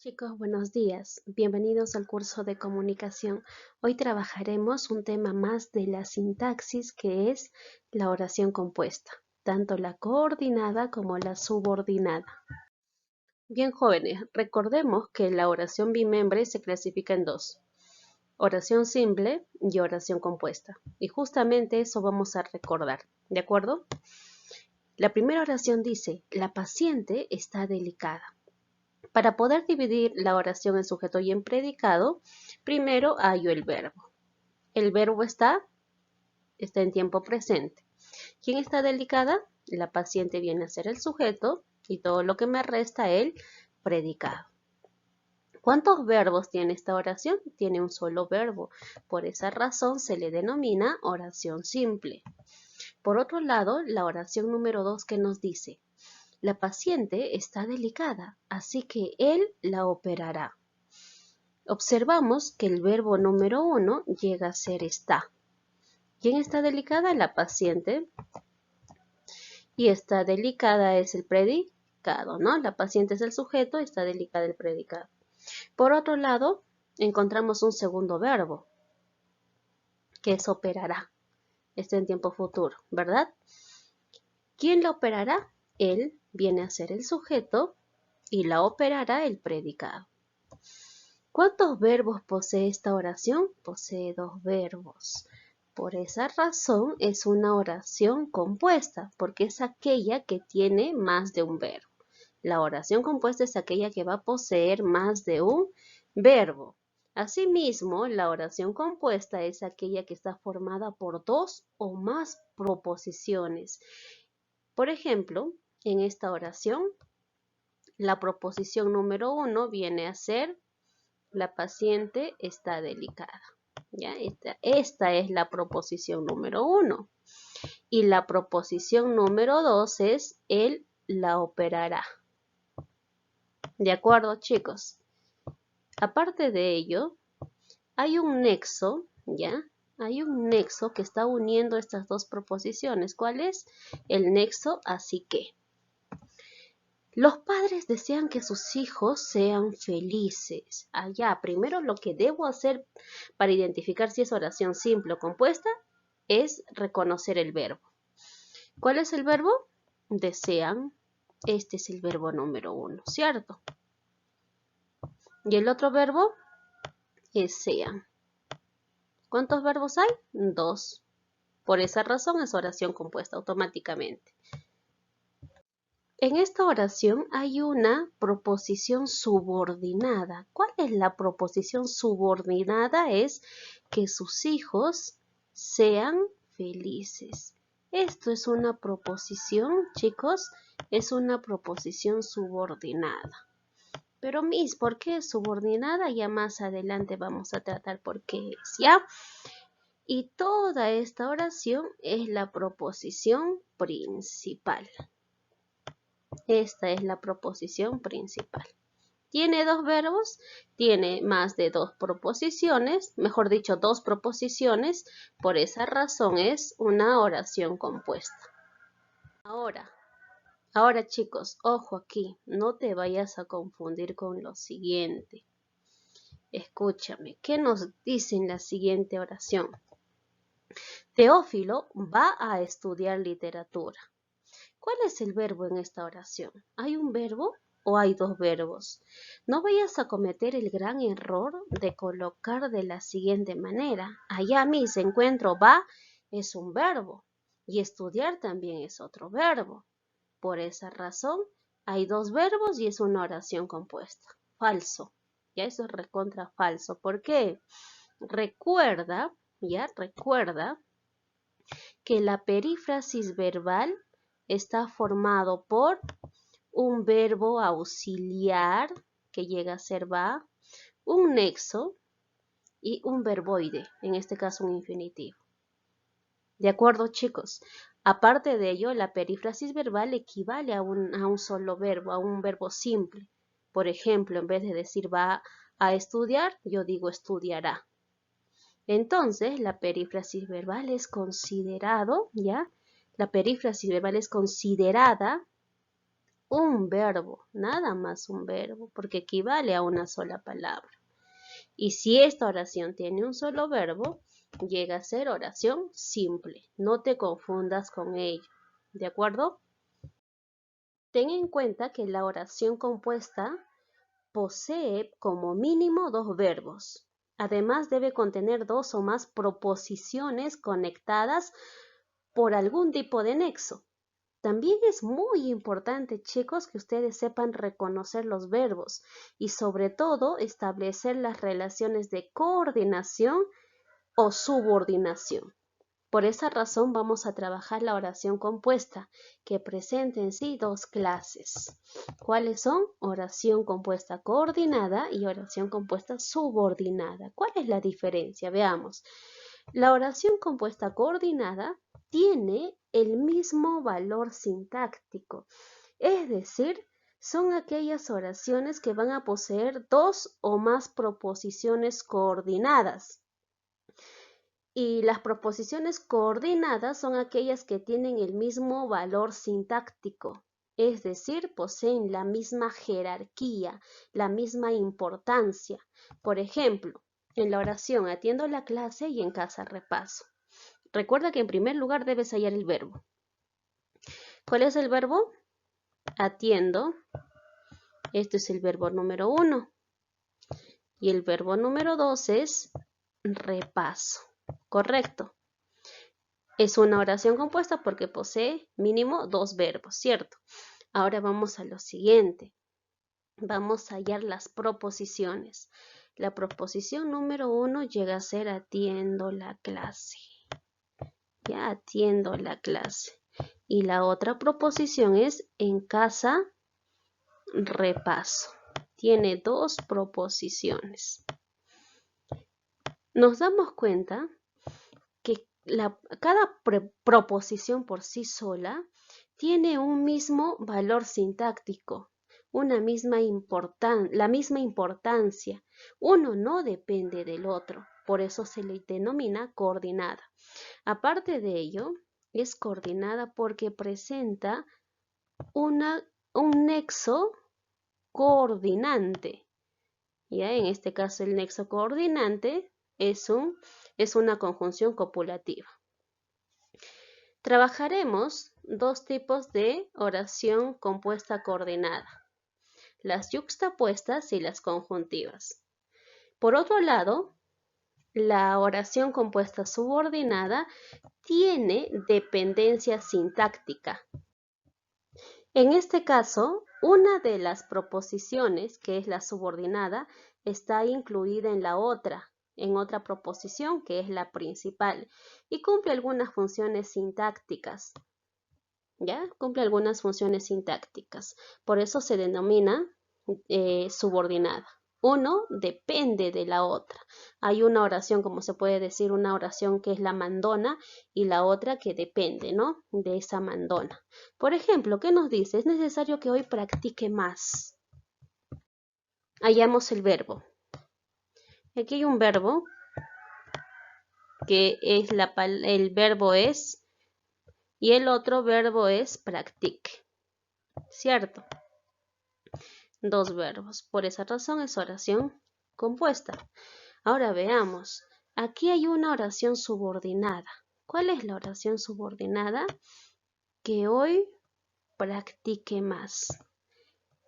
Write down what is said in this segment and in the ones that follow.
Chicos, buenos días. Bienvenidos al curso de comunicación. Hoy trabajaremos un tema más de la sintaxis, que es la oración compuesta, tanto la coordinada como la subordinada. Bien, jóvenes, recordemos que la oración bimembre se clasifica en dos: oración simple y oración compuesta. Y justamente eso vamos a recordar, ¿de acuerdo? La primera oración dice: la paciente está delicada. Para poder dividir la oración en sujeto y en predicado, primero hallo el verbo. El verbo está en tiempo presente. ¿Quién está delicada? La paciente viene a ser el sujeto y todo lo que me resta el predicado. ¿Cuántos verbos tiene esta oración? Tiene un solo verbo. Por esa razón se le denomina oración simple. Por otro lado, la oración número 2 que nos dice: la paciente está delicada, así que él la operará. Observamos que el verbo número 1 llega a ser está. ¿Quién está delicada? La paciente. Y está delicada es el predicado, ¿no? La paciente es el sujeto, está delicada el predicado. Por otro lado, encontramos un segundo verbo, que es operará. Está en tiempo futuro, ¿verdad? ¿Quién la operará? Él viene a ser el sujeto y la operará el predicado. ¿Cuántos verbos posee esta oración? Posee dos verbos. Por esa razón es una oración compuesta, porque es aquella que tiene más de un verbo. La oración compuesta es aquella que va a poseer más de un verbo. Asimismo, la oración compuesta es aquella que está formada por dos o más proposiciones. Por ejemplo, en esta oración, la proposición número 1 viene a ser: la paciente está delicada. ¿Ya? Esta es la proposición número 1. Y la proposición número 2 es: él la operará. ¿De acuerdo, chicos? Aparte de ello, hay un nexo, ¿ya? Hay un nexo que está uniendo estas dos proposiciones. ¿Cuál es? El nexo así que. Los padres desean que sus hijos sean felices. Allá, primero lo que debo hacer para identificar si es oración simple o compuesta es reconocer el verbo. ¿Cuál es el verbo? Desean. Este es el verbo número 1, ¿cierto? Y el otro verbo es sean. ¿Cuántos verbos hay? 2. Por esa razón es oración compuesta automáticamente. En esta oración hay una proposición subordinada. ¿Cuál es la proposición subordinada? Es que sus hijos sean felices. Esto es una proposición, chicos, es una proposición subordinada. Pero Miss, ¿por qué es subordinada? Ya más adelante vamos a tratar por qué es, ¿ya? Y toda esta oración es la proposición principal. Esta es la proposición principal. ¿Tiene dos verbos? Tiene más de dos proposiciones, mejor dicho, dos proposiciones. Por esa razón es una oración compuesta. Ahora chicos, ojo aquí, no te vayas a confundir con lo siguiente. Escúchame, ¿qué nos dice en la siguiente oración? Teófilo va a estudiar literatura. ¿Cuál es el verbo en esta oración? ¿Hay un verbo o hay dos verbos? No vayas a cometer el gran error de colocar de la siguiente manera: allá mis encuentro va es un verbo y estudiar también es otro verbo. Por esa razón hay dos verbos y es una oración compuesta. Falso. Ya eso es recontra falso. ¿Por qué? Recuerda que la perífrasis verbal está formado por un verbo auxiliar, que llega a ser va, un nexo y un verboide, en este caso un infinitivo. ¿De acuerdo, chicos? Aparte de ello, la perífrasis verbal equivale a un solo verbo, a un verbo simple. Por ejemplo, en vez de decir va a estudiar, yo digo estudiará. Entonces, la perífrasis verbal es considerado, ¿ya? La perífrasis verbal es considerada un verbo, nada más un verbo, porque equivale a una sola palabra. Y si esta oración tiene un solo verbo, llega a ser oración simple. No te confundas con ello, ¿de acuerdo? Ten en cuenta que la oración compuesta posee como mínimo dos verbos. Además, debe contener dos o más proposiciones conectadas por algún tipo de nexo. También es muy importante, chicos, que ustedes sepan reconocer los verbos y sobre todo establecer las relaciones de coordinación o subordinación. Por esa razón vamos a trabajar la oración compuesta, que presenta en sí dos clases. ¿Cuáles son? Oración compuesta coordinada y oración compuesta subordinada. ¿Cuál es la diferencia? Veamos. La oración compuesta coordinada tiene el mismo valor sintáctico, es decir, son aquellas oraciones que van a poseer dos o más proposiciones coordinadas. Y las proposiciones coordinadas son aquellas que tienen el mismo valor sintáctico, es decir, poseen la misma jerarquía, la misma importancia. Por ejemplo, en la oración atiendo la clase y en casa repaso. Recuerda que en primer lugar debes hallar el verbo. ¿Cuál es el verbo? Atiendo. Este es el verbo número 1. Y el verbo número 2 es repaso. Correcto. Es una oración compuesta porque posee mínimo dos verbos, ¿cierto? Ahora vamos a lo siguiente. Vamos a hallar las proposiciones. La proposición número 1 llega a ser atiendo la clase. Ya atiendo la clase. Y la otra proposición es en casa repaso. Tiene dos proposiciones. Nos damos cuenta que cada proposición por sí sola tiene un mismo valor sintáctico, la misma importancia. Uno no depende del otro, por eso se le denomina coordinada. Aparte de ello, es coordinada porque presenta un nexo coordinante. ¿Ya? En este caso, el nexo coordinante es una conjunción copulativa. Trabajaremos dos tipos de oración compuesta coordinada, las yuxtapuestas y las conjuntivas. Por otro lado, la oración compuesta subordinada tiene dependencia sintáctica. En este caso, una de las proposiciones, que es la subordinada, está incluida en otra proposición, que es la principal, y cumple algunas funciones sintácticas. ¿Ya? Cumple algunas funciones sintácticas. Por eso se denomina subordinada. Uno depende de la otra. Hay una oración, como se puede decir, una oración que es la mandona y la otra que depende, ¿no? De esa mandona. Por ejemplo, ¿qué nos dice? Es necesario que hoy practique más. Hallamos el verbo. Aquí hay un verbo que es el verbo es y el otro verbo es practique. ¿Cierto? Dos verbos. Por esa razón es oración compuesta. Ahora veamos. Aquí hay una oración subordinada. ¿Cuál es la oración subordinada? Que hoy practique más.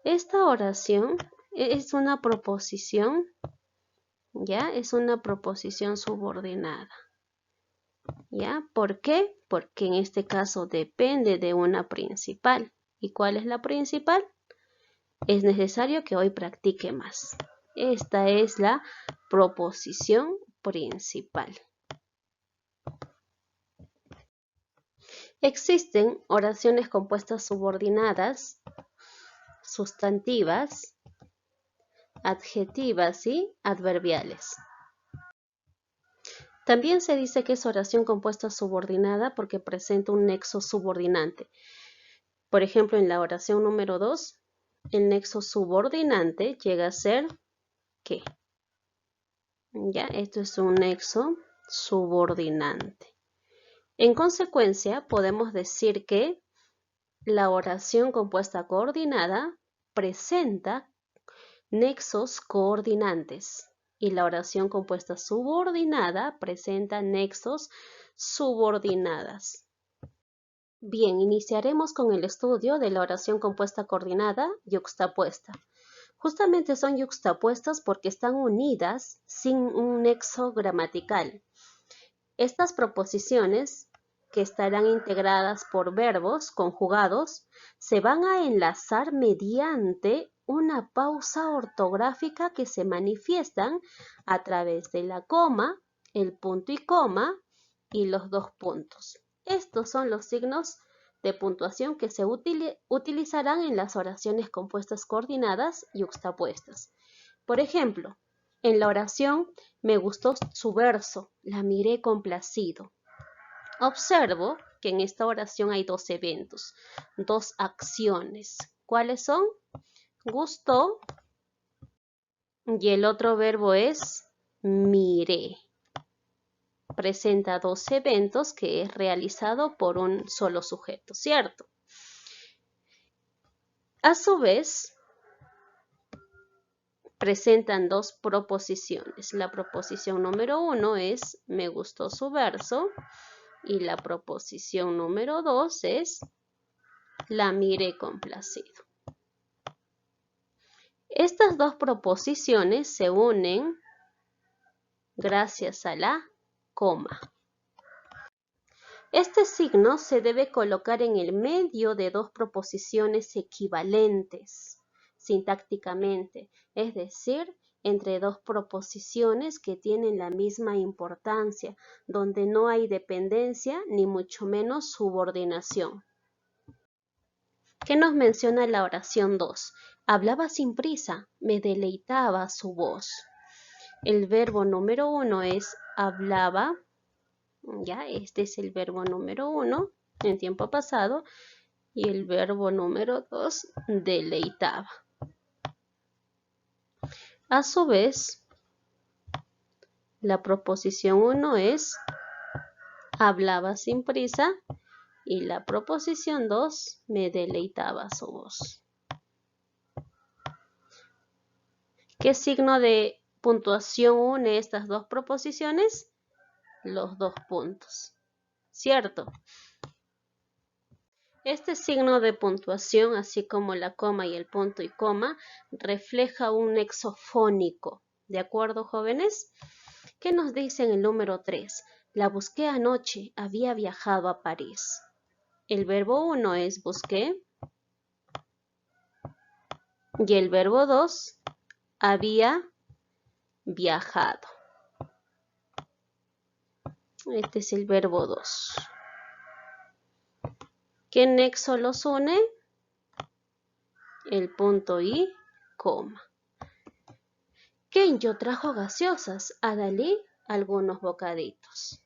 Esta oración es una proposición, ¿ya? Es una proposición subordinada. ¿Ya? ¿Por qué? Porque en este caso depende de una principal. ¿Y cuál es la principal? Es necesario que hoy practique más. Esta es la proposición principal. Existen oraciones compuestas subordinadas, sustantivas, adjetivas y adverbiales. También se dice que es oración compuesta subordinada porque presenta un nexo subordinante. Por ejemplo, en la oración número 2, el nexo subordinante llega a ser ¿qué? Ya, esto es un nexo subordinante. En consecuencia, podemos decir que La oración compuesta coordinada presenta nexos coordinantes y la oración compuesta subordinada presenta nexos subordinadas. Bien, iniciaremos con el estudio de la oración compuesta coordinada yuxtapuesta. Justamente son yuxtapuestas porque están unidas sin un nexo gramatical. Estas proposiciones, que estarán integradas por verbos conjugados, se van a enlazar mediante una pausa ortográfica que se manifiestan a través de la coma, el punto y coma y los dos puntos. Estos son los signos de puntuación que se utilizarán en las oraciones compuestas coordinadas yuxtapuestas. Por ejemplo, en la oración me gustó su verso, la miré complacido. Observo que en esta oración hay dos eventos, dos acciones. ¿Cuáles son? Gustó y el otro verbo es miré. Presenta dos eventos que es realizado por un solo sujeto, ¿cierto? A su vez, presentan dos proposiciones. La proposición número 1 es me gustó su verso y la proposición número 2 es la miré complacido. Estas dos proposiciones se unen gracias a la coma. Este signo se debe colocar en el medio de dos proposiciones equivalentes sintácticamente, es decir, entre dos proposiciones que tienen la misma importancia, donde no hay dependencia ni mucho menos subordinación. ¿Qué nos menciona la oración 2? Hablaba sin prisa, me deleitaba su voz. El verbo número 1 es hablaba. Ya, este es el verbo número 1 en tiempo pasado y el verbo número 2 deleitaba. A su vez, la proposición 1 es hablaba sin prisa y la proposición 2 me deleitaba su voz. ¿Qué signo de puntuación une estas dos proposiciones? Los dos puntos, ¿cierto? Este signo de puntuación, así como la coma y el punto y coma, refleja un nexo fónico. ¿De acuerdo, jóvenes? ¿Qué nos dice en el número 3? La busqué anoche, había viajado a París. El verbo 1 es busqué y el verbo 2 había viajado. Este es el verbo 2. ¿Qué nexo los une? El punto y coma. Kenyo trajo gaseosas, a Dalí algunos bocaditos.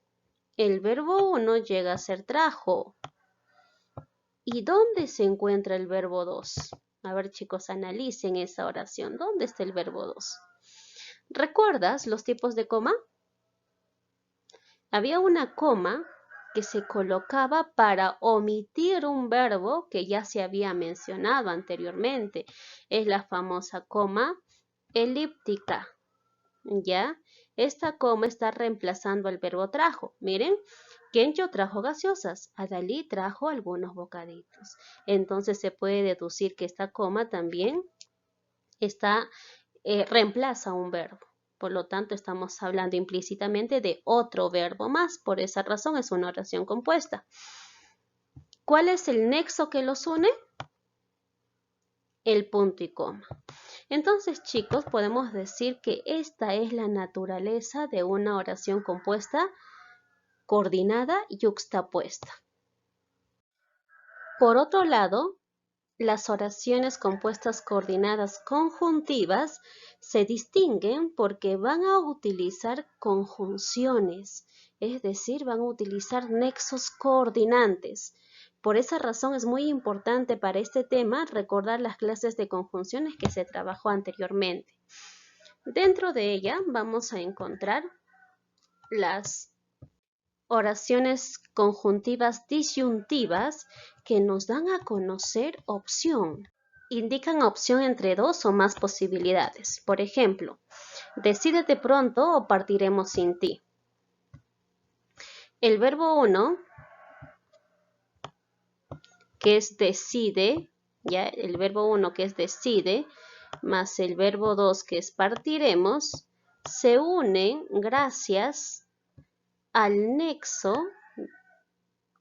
El verbo 1 llega a ser trajo. ¿Y dónde se encuentra el verbo 2? A ver, chicos, analicen esa oración. ¿Dónde está el verbo 2? ¿Recuerdas los tipos de coma? Había una coma que se colocaba para omitir un verbo que ya se había mencionado anteriormente. Es la famosa coma elíptica. ¿Ya? Esta coma está reemplazando al verbo trajo. Miren, Kenyo trajo gaseosas, Adalí trajo algunos bocaditos. Entonces se puede deducir que esta coma también reemplaza un verbo. Por lo tanto, estamos hablando implícitamente de otro verbo más. Por esa razón es una oración compuesta. ¿Cuál es el nexo que los une? El punto y coma. Entonces, chicos, podemos decir que esta es la naturaleza de una oración compuesta, coordinada y yuxtapuesta. Por otro lado, las oraciones compuestas coordinadas conjuntivas se distinguen porque van a utilizar conjunciones, es decir, van a utilizar nexos coordinantes. Por esa razón es muy importante para este tema recordar las clases de conjunciones que se trabajó anteriormente. Dentro de ella vamos a encontrar las oraciones conjuntivas disyuntivas que nos dan a conocer opción. Indican opción entre dos o más posibilidades. Por ejemplo, decídete pronto o partiremos sin ti. El verbo 1, que es decide, ya el verbo 1 que es decide, más el verbo 2 que es partiremos, se unen gracias al nexo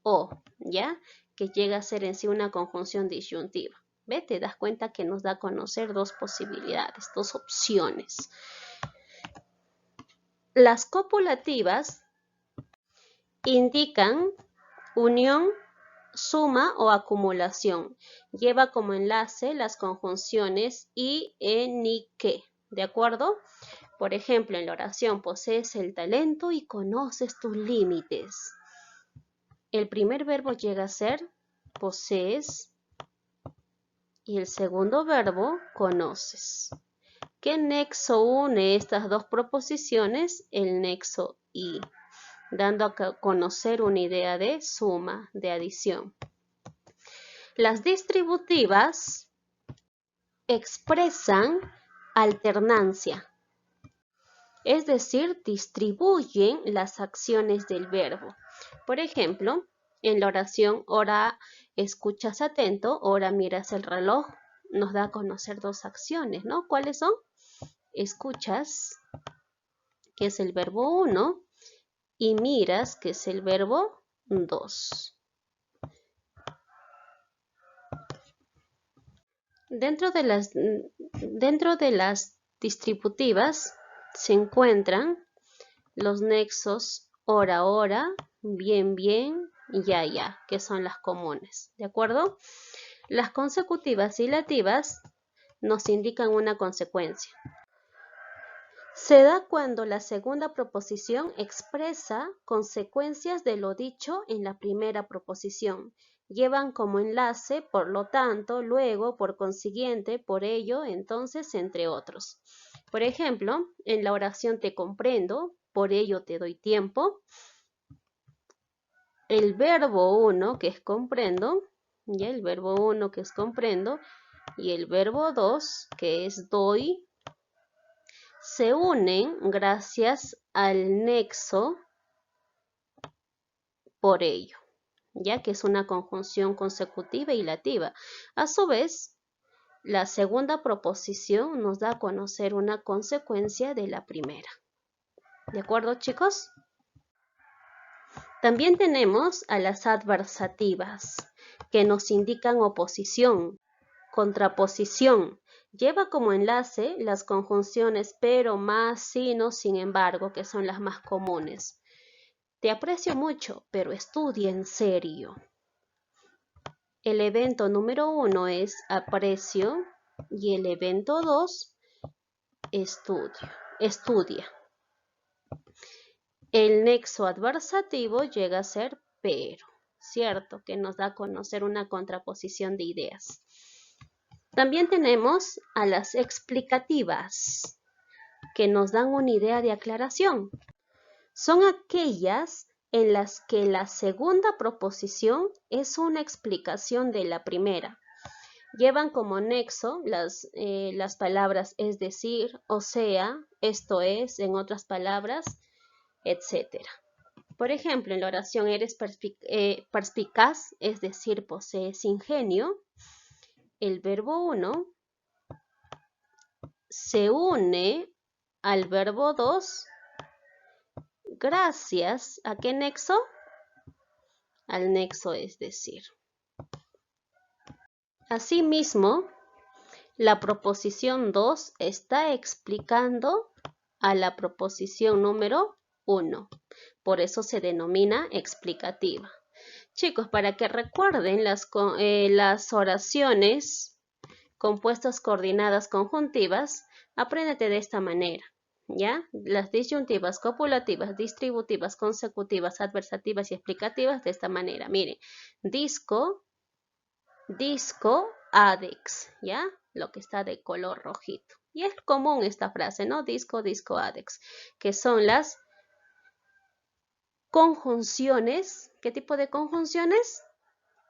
o, ¿ya? Que llega a ser en sí una conjunción disyuntiva. ¿Ve? Te das cuenta que nos da a conocer dos posibilidades, dos opciones. Las copulativas indican unión, suma o acumulación. Lleva como enlace las conjunciones y, en y que. ¿De acuerdo? Por ejemplo, en la oración posees el talento y conoces tus límites. El primer verbo llega a ser posees y el segundo verbo conoces. ¿Qué nexo une estas dos proposiciones? El nexo y, dando a conocer una idea de suma, de adición. Las distributivas expresan alternancia, es decir, distribuyen las acciones del verbo. Por ejemplo, en la oración ora escuchas atento, ora miras el reloj, nos da a conocer dos acciones, ¿no? ¿Cuáles son? Escuchas, que es el verbo 1, y miras, que es el verbo 2. Dentro de las distributivas se encuentran los nexos hora, hora, bien, bien, ya, ya, que son las comunes, ¿de acuerdo? Las consecutivas y lativas nos indican una consecuencia. Se da cuando la segunda proposición expresa consecuencias de lo dicho en la primera proposición. Llevan como enlace, por lo tanto, luego, por consiguiente, por ello, entonces, entre otros. Por ejemplo, en la oración te comprendo, por ello te doy tiempo. El verbo 1, que es comprendo, y el verbo 1, que es comprendo, y el verbo 2, que es doy, se unen gracias al nexo por ello, ya que es una conjunción consecutiva y lativa. A su vez, la segunda proposición nos da a conocer una consecuencia de la primera. ¿De acuerdo, chicos? También tenemos a las adversativas, que nos indican oposición, contraposición. Lleva como enlace las conjunciones pero, más, sino, sin embargo, que son las más comunes. Te aprecio mucho, pero estudia en serio. El evento número 1 es aprecio y el evento 2, estudia. El nexo adversativo llega a ser pero, ¿cierto? Que nos da a conocer una contraposición de ideas. También tenemos a las explicativas, que nos dan una idea de aclaración. Son aquellas en las que la segunda proposición es una explicación de la primera. Llevan como nexo las palabras es decir, o sea, esto es, en otras palabras, etc. Por ejemplo, en la oración eres perspicaz, es decir, posees ingenio. El verbo 1 se une al verbo 2 gracias a ¿qué nexo? Al nexo es decir. Asimismo, la proposición 2 está explicando a la proposición número 1. Por eso se denomina explicativa. Chicos, para que recuerden las oraciones compuestas coordinadas conjuntivas, apréndete de esta manera, ¿ya? Las disyuntivas, copulativas, distributivas, consecutivas, adversativas y explicativas de esta manera. Miren, disco, adex, ¿ya? Lo que está de color rojito. Y es común esta frase, ¿no? Disco, adex, que son las conjunciones. ¿Qué tipo de conjunciones?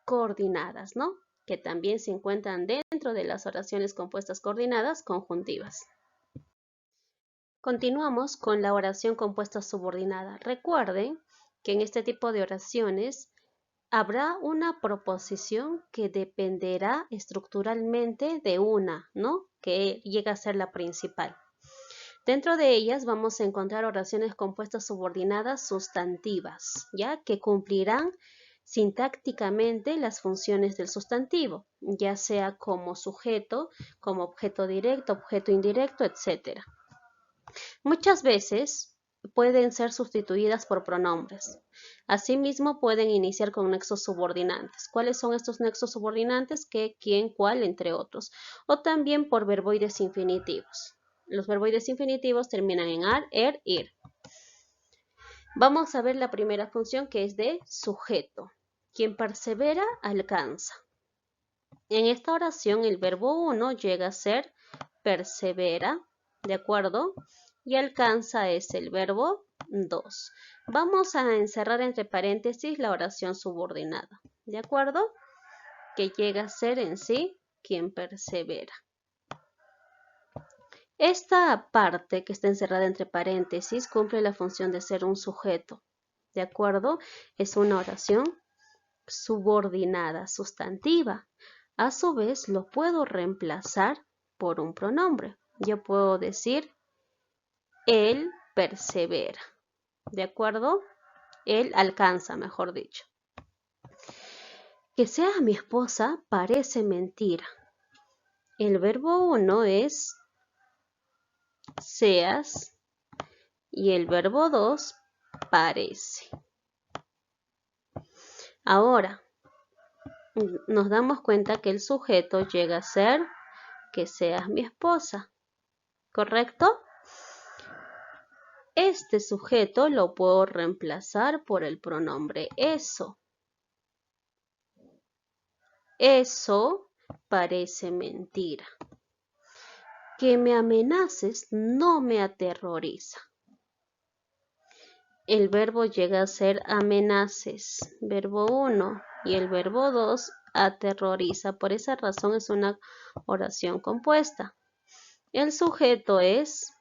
Coordinadas, ¿no? Que también se encuentran dentro de las oraciones compuestas coordinadas conjuntivas. Continuamos con la oración compuesta subordinada. Recuerden que en este tipo de oraciones habrá una proposición que dependerá estructuralmente de una, ¿no? Que llega a ser la principal. Dentro de ellas vamos a encontrar oraciones compuestas subordinadas sustantivas, ¿ya? Que cumplirán sintácticamente las funciones del sustantivo, ya sea como sujeto, como objeto directo, objeto indirecto, etc. Muchas veces pueden ser sustituidas por pronombres. Asimismo, pueden iniciar con nexos subordinantes. ¿Cuáles son estos nexos subordinantes? ¿Qué, quién, cuál, entre otros? O también por verboides infinitivos. Los verboides infinitivos terminan en ar, er, ir. Vamos a ver la primera función, que es de sujeto. Quien persevera, alcanza. En esta oración el verbo 1 llega a ser persevera, ¿de acuerdo? Y alcanza es el verbo 2. Vamos a encerrar entre paréntesis la oración subordinada, ¿de acuerdo? Que llega a ser en sí quien persevera. Esta parte que está encerrada entre paréntesis cumple la función de ser un sujeto, ¿de acuerdo? Es una oración subordinada, sustantiva. A su vez, lo puedo reemplazar por un pronombre. Yo puedo decir, él persevera, ¿de acuerdo? Él alcanza, mejor dicho. Que seas mi esposa parece mentira. El verbo 1 es seas y el verbo 2 parece. Ahora, nos damos cuenta que el sujeto llega a ser que seas mi esposa, ¿correcto? Este sujeto lo puedo reemplazar por el pronombre eso. Eso parece mentira. Que me amenaces no me aterroriza. El verbo llega a ser amenaces, verbo 1, y el verbo 2 aterroriza. Por esa razón es una oración compuesta. El sujeto es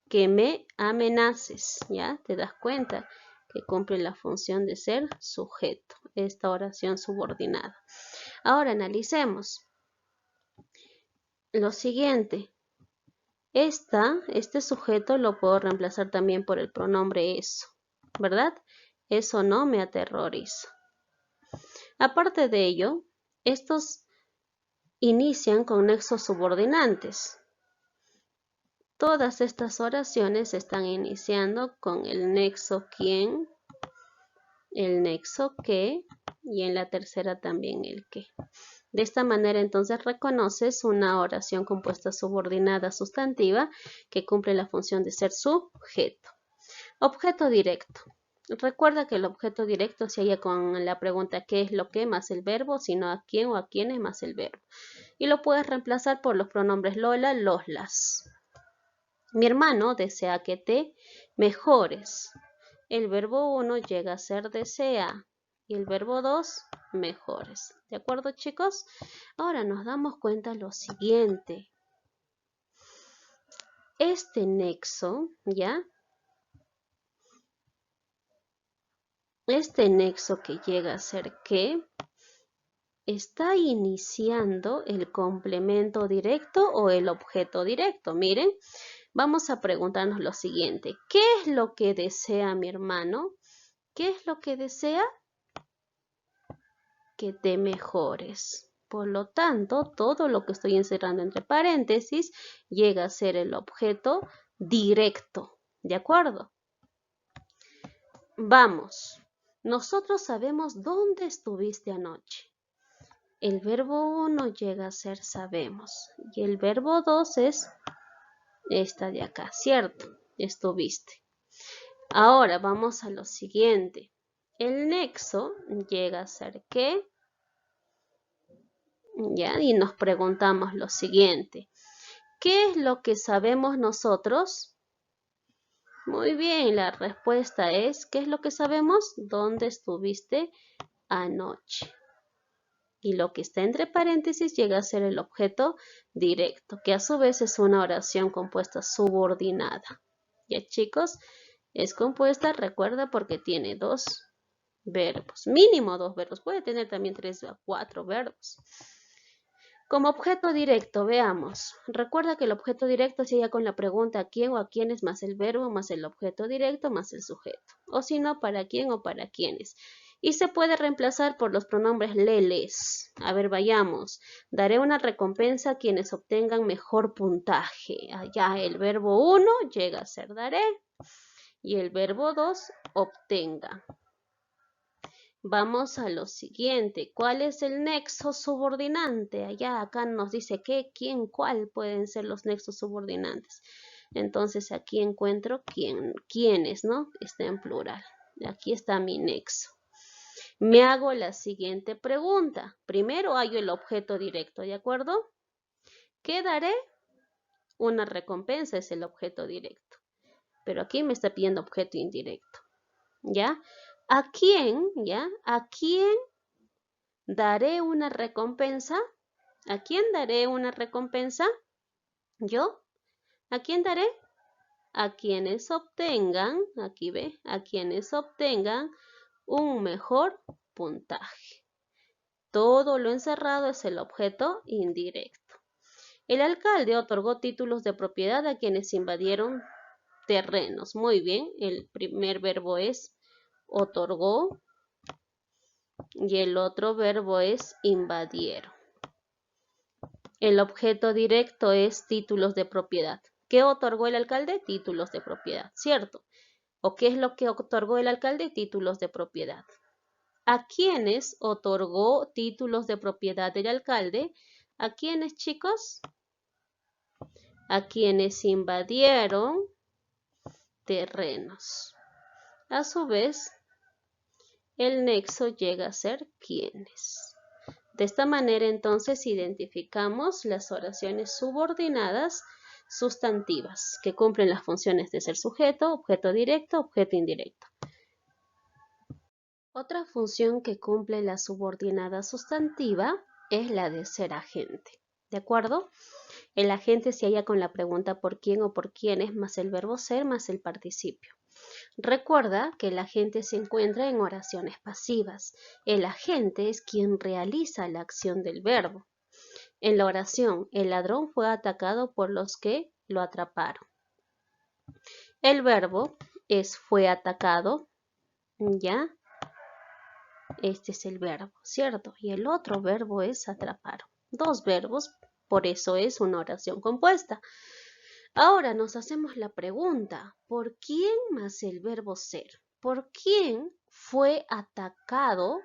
que me amenaces, ¿ya? ¿Te das cuenta? Que cumple la función de ser sujeto, esta oración subordinada. Ahora analicemos lo siguiente. Este sujeto lo puedo reemplazar también por el pronombre eso, ¿verdad? Eso no me aterroriza. Aparte de ello, estos inician con nexos subordinantes. Todas estas oraciones están iniciando con el nexo quién, el nexo qué y en la tercera también el qué. De esta manera entonces reconoces una oración compuesta subordinada sustantiva que cumple la función de ser sujeto. Objeto directo. Recuerda que el objeto directo se halla con la pregunta ¿qué es lo que? Más el verbo, sino a quién o a quiénes más el verbo. Y lo puedes reemplazar por los pronombres Lola, los, las. Mi hermano desea que te mejores. El verbo 1 llega a ser desea y el verbo 2 mejores. ¿De acuerdo, chicos? Ahora nos damos cuenta lo siguiente. Este nexo, ¿ya? Este nexo que llega a ser que está iniciando el complemento directo o el objeto directo. Miren, vamos a preguntarnos lo siguiente. ¿Qué es lo que desea mi hermano? ¿Qué es lo que desea? Que te mejores. Por lo tanto, todo lo que estoy encerrando entre paréntesis llega a ser el objeto directo. ¿De acuerdo? Vamos. Nosotros sabemos dónde estuviste anoche. El verbo 1 llega a ser sabemos. Y el verbo 2 es esta de acá, ¿cierto? Estuviste. Ahora vamos a lo siguiente. El nexo llega a ser ¿qué? ¿Ya? Y nos preguntamos lo siguiente. ¿Qué es lo que sabemos nosotros? Muy bien, la respuesta es, ¿qué es lo que sabemos? ¿Dónde estuviste anoche? Y lo que está entre paréntesis llega a ser el objeto directo, que a su vez es una oración compuesta subordinada. Ya chicos, es compuesta, recuerda, porque tiene dos verbos, mínimo dos verbos, puede tener también 3 o 4 verbos. Como objeto directo, veamos. Recuerda que el objeto directo se halla con la pregunta a quién o a quiénes más el verbo más el objeto directo más el sujeto. O si no, para quién o para quiénes. Y se puede reemplazar por los pronombres les. A ver, vayamos. Daré una recompensa a quienes obtengan mejor puntaje. Allá el verbo 1 llega a ser daré. Y el verbo 2, obtenga. Vamos a lo siguiente. ¿Cuál es el nexo subordinante? Allá acá nos dice qué, quién, cuál pueden ser los nexos subordinantes. Entonces aquí encuentro quiénes, ¿no? Está en plural. Aquí está mi nexo. Me hago la siguiente pregunta. Primero hallo el objeto directo, ¿de acuerdo? ¿Qué daré? Una recompensa es el objeto directo. Pero aquí me está pidiendo objeto indirecto. ¿Ya? ¿A quién? ¿Ya? ¿A quién daré una recompensa? ¿A quién daré una recompensa? ¿Yo? ¿A quién daré? A quienes obtengan, aquí ve, a quienes obtengan un mejor puntaje. Todo lo encerrado es el objeto indirecto. El alcalde otorgó títulos de propiedad a quienes invadieron terrenos. Muy bien, el primer verbo es otorgó y el otro verbo es invadieron. El objeto directo es títulos de propiedad. ¿Qué otorgó el alcalde? Títulos de propiedad, ¿cierto? ¿O qué es lo que otorgó el alcalde? Títulos de propiedad. ¿A quiénes otorgó títulos de propiedad el alcalde? ¿A quiénes, chicos? A quienes invadieron terrenos. A su vez, el nexo llega a ser quiénes. De esta manera, entonces, identificamos las oraciones subordinadas sustantivas, que cumplen las funciones de ser sujeto, objeto directo, objeto indirecto. Otra función que cumple la subordinada sustantiva es la de ser agente. ¿De acuerdo? El agente se halla con la pregunta por quién o por quiénes más el verbo ser más el participio. Recuerda que el agente se encuentra en oraciones pasivas. El agente es quien realiza la acción del verbo. En la oración, el ladrón fue atacado por los que lo atraparon. El verbo es fue atacado, ¿ya? Este es el verbo, ¿cierto? Y el otro verbo es atraparon. Dos verbos, por eso es una oración compuesta. Ahora nos hacemos la pregunta, ¿por quién más el verbo ser? ¿Por quién fue atacado?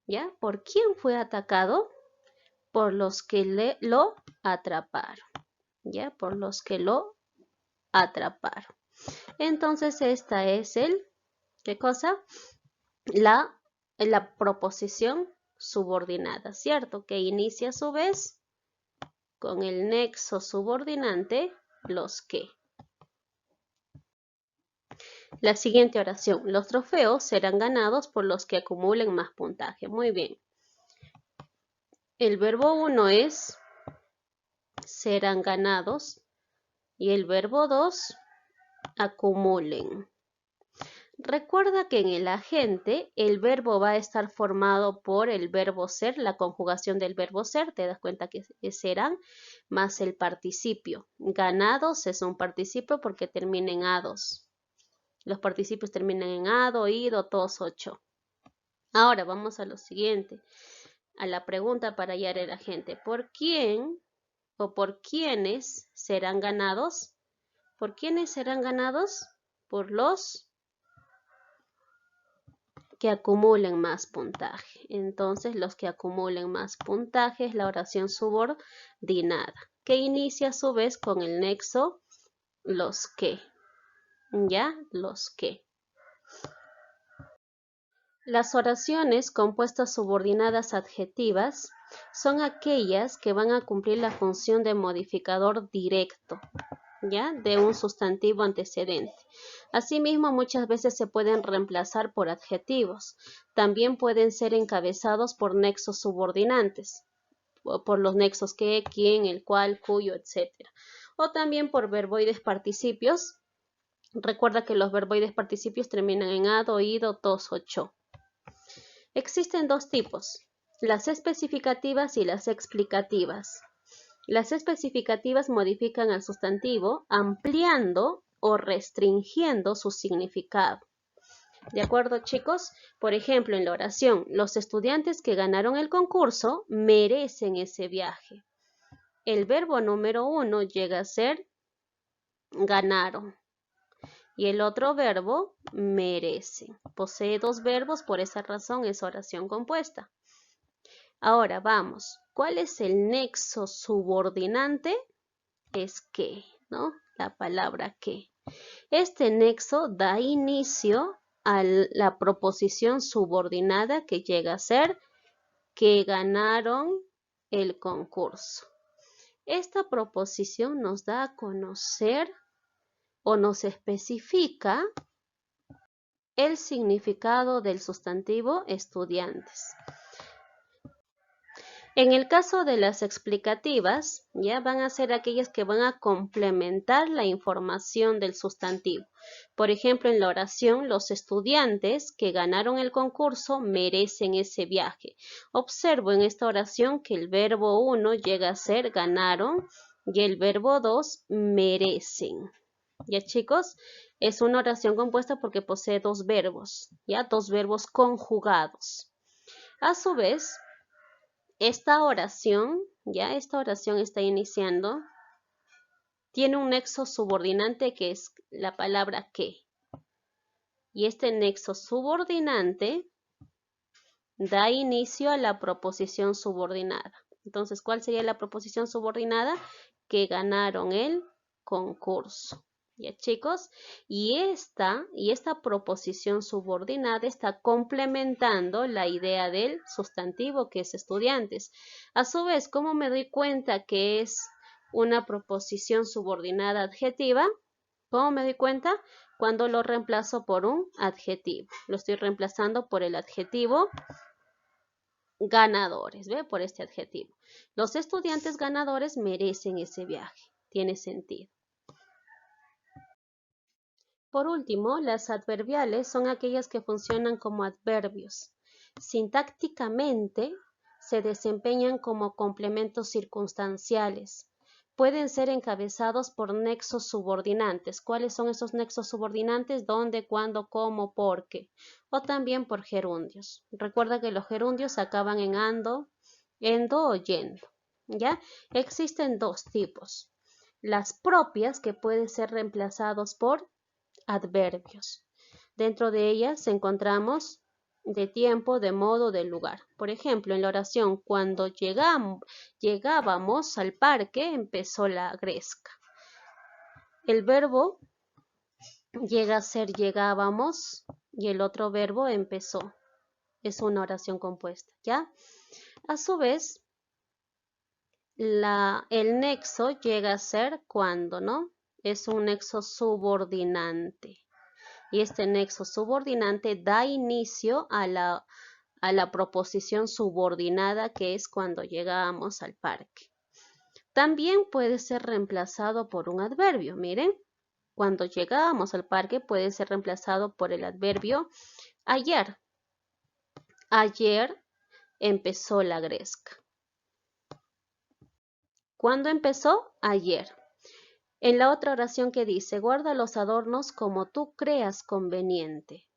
¿Ya? ¿Por quién fue atacado? Por los que lo atraparon. ¿Ya? Por los que lo atraparon. Entonces esta es ¿qué cosa? La proposición subordinada, ¿cierto? Que inicia a su vez con el nexo subordinante los que. La siguiente oración. Los trofeos serán ganados por los que acumulen más puntaje. Muy bien. El verbo 1 es serán ganados y el verbo 2 acumulen. Recuerda que en el agente el verbo va a estar formado por el verbo ser, la conjugación del verbo ser, te das cuenta que serán, más el participio. Ganados es un participio porque termina en ados. Los participios terminan en ado, ido, todos 8. Ahora vamos a lo siguiente, a la pregunta para hallar el agente. ¿Por quién o por quiénes serán ganados? ¿Por quiénes serán ganados? Por los que acumulen más puntaje. Entonces, los que acumulen más puntaje es la oración subordinada, que inicia a su vez con el nexo los que. ¿Ya? Los que. Las oraciones compuestas subordinadas adjetivas son aquellas que van a cumplir la función de modificador directo. ¿ya? De un sustantivo antecedente. Asimismo, muchas veces se pueden reemplazar por adjetivos. También pueden ser encabezados por nexos subordinantes, por los nexos que, quién, el cual, cuyo, etc. O también por verboides participios. Recuerda que los verboides participios terminan en ado, ido, tos o cho. Existen dos tipos, las especificativas y las explicativas. Las especificativas modifican al sustantivo ampliando o restringiendo su significado. ¿De acuerdo, chicos? Por ejemplo, en la oración, los estudiantes que ganaron el concurso merecen ese viaje. El verbo número 1 llega a ser ganaron. Y el otro verbo, merecen. Posee dos verbos, por esa razón es oración compuesta. Ahora vamos. ¿Cuál es el nexo subordinante? Es que, ¿no? La palabra que. Este nexo da inicio a la proposición subordinada que llega a ser que ganaron el concurso. Esta proposición nos da a conocer o nos especifica el significado del sustantivo estudiantes. En el caso de las explicativas, ya van a ser aquellas que van a complementar la información del sustantivo. Por ejemplo, en la oración, los estudiantes que ganaron el concurso merecen ese viaje. Observo en esta oración que el verbo 1 llega a ser ganaron y el verbo 2 merecen. ¿Ya, chicos? Es una oración compuesta porque posee dos verbos, ¿ya? Dos verbos conjugados. A su vez, esta oración está iniciando, tiene un nexo subordinante que es la palabra que. Y este nexo subordinante da inicio a la proposición subordinada. Entonces, ¿cuál sería la proposición subordinada? Que ganaron el concurso. ¿Ya, chicos? Y esta proposición subordinada está complementando la idea del sustantivo que es estudiantes. A su vez, ¿cómo me doy cuenta que es una proposición subordinada adjetiva? ¿Cómo me doy cuenta? Cuando lo reemplazo por un adjetivo. Lo estoy reemplazando por el adjetivo ganadores, ¿ve? Por este adjetivo. Los estudiantes ganadores merecen ese viaje. Tiene sentido. Por último, las adverbiales son aquellas que funcionan como adverbios. Sintácticamente, se desempeñan como complementos circunstanciales. Pueden ser encabezados por nexos subordinantes. ¿Cuáles son esos nexos subordinantes? ¿Dónde, cuándo, cómo, por qué? O también por gerundios. Recuerda que los gerundios acaban en ando, endo o yendo. ¿Ya? Existen dos tipos. Las propias, que pueden ser reemplazados por adverbios. Dentro de ellas encontramos de tiempo, de modo, de lugar. Por ejemplo, en la oración, cuando llegábamos al parque, empezó la gresca. El verbo llega a ser llegábamos y el otro verbo empezó. Es una oración compuesta, ¿ya? A su vez, el nexo llega a ser cuando, ¿no? Es un nexo subordinante. Y este nexo subordinante da inicio a la proposición subordinada, que es cuando llegamos al parque. También puede ser reemplazado por un adverbio. Miren, cuando llegábamos al parque puede ser reemplazado por el adverbio ayer. Ayer empezó la gresca. ¿Cuándo empezó? Ayer. En la otra oración que dice, guarda los adornos como tú creas conveniente.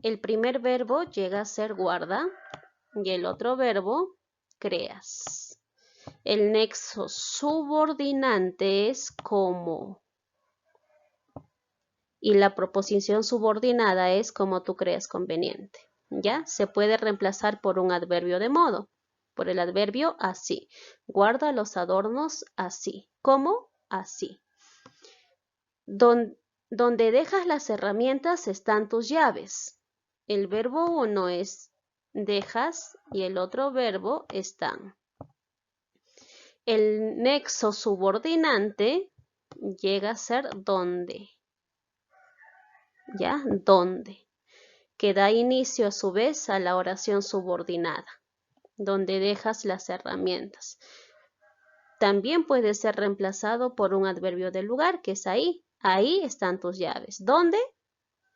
El primer verbo llega a ser guarda y el otro verbo creas. El nexo subordinante es como. Y la proposición subordinada es como tú creas conveniente. ¿Ya? Se puede reemplazar por un adverbio de modo. Por el adverbio así. Guarda los adornos así. ¿Cómo? Así. Donde dejas las herramientas están tus llaves. El verbo 1 es dejas y el otro verbo están. El nexo subordinante llega a ser donde. ¿Ya? Donde. Que da inicio a su vez a la oración subordinada, donde dejas las herramientas. También puede ser reemplazado por un adverbio de lugar, que es ahí. Ahí están tus llaves. ¿Dónde?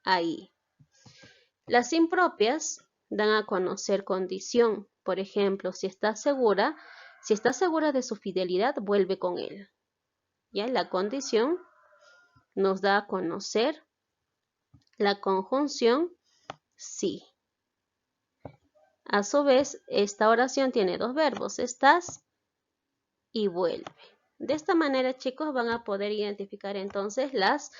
Ahí. Las impropias dan a conocer condición. Por ejemplo, si estás segura de su fidelidad, vuelve con él. ¿Ya? La condición nos da a conocer la conjunción sí. A su vez, esta oración tiene dos verbos, estás y vuelve. De esta manera, chicos, van a poder identificar entonces las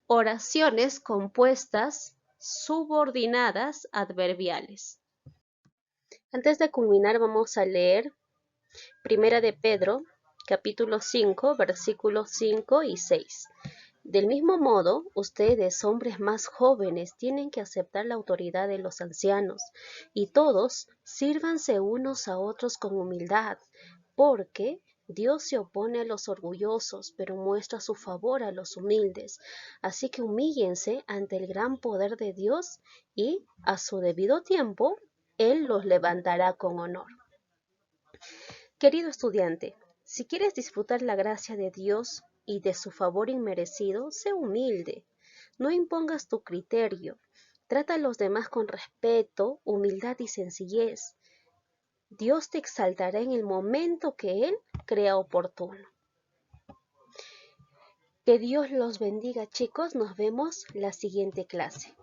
oraciones compuestas subordinadas adverbiales. Antes de culminar, vamos a leer Primera de Pedro, capítulo 5, versículos 5 y 6. Del mismo modo, ustedes, hombres más jóvenes, tienen que aceptar la autoridad de los ancianos, y todos sírvanse unos a otros con humildad, porque Dios se opone a los orgullosos, pero muestra su favor a los humildes. Así que humíllense ante el gran poder de Dios, y a su debido tiempo, Él los levantará con honor. Querido estudiante, si quieres disfrutar la gracia de Dios y de su favor inmerecido, sé humilde. No impongas tu criterio. Trata a los demás con respeto, humildad y sencillez. Dios te exaltará en el momento que Él crea oportuno. Que Dios los bendiga, chicos. Nos vemos la siguiente clase.